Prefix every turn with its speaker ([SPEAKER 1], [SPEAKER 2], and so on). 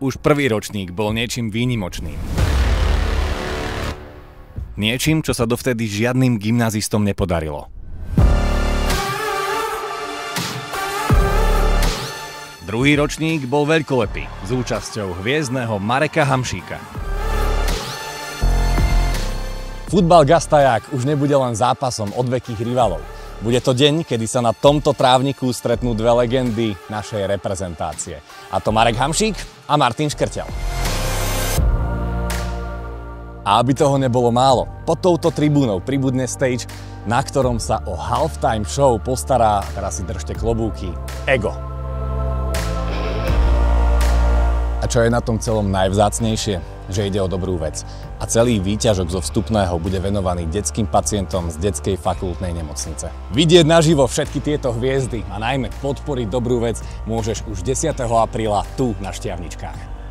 [SPEAKER 1] Už prvý ročník bol niečím výnimočným. Niečím, čo sa dovtedy žiadnym gymnazistom nepodarilo. Druhý ročník bol veľkolepý, s účasťou hviezdneho Mareka Hamšíka. Futbal Gastaják už nebude len zápasom odvekých rivalov. Bude to deň, kedy sa na tomto trávniku stretnú dve legendy našej reprezentácie. A to Marek Hamšík a Martin Škrtel. A aby toho nebolo málo, pod touto tribúnou pribudne stage, na ktorom sa o halftime show postará, teraz si držte klobúky, Ego. A čo je na tom celom najvzácnejšie? Že ide o dobrú vec. A celý výťažok zo vstupného bude venovaný detským pacientom z detskej fakultnej nemocnice. Vidieť naživo všetky tieto hviezdy a najmä podporiť dobrú vec môžeš už 10. apríla tu na Štiavničkách.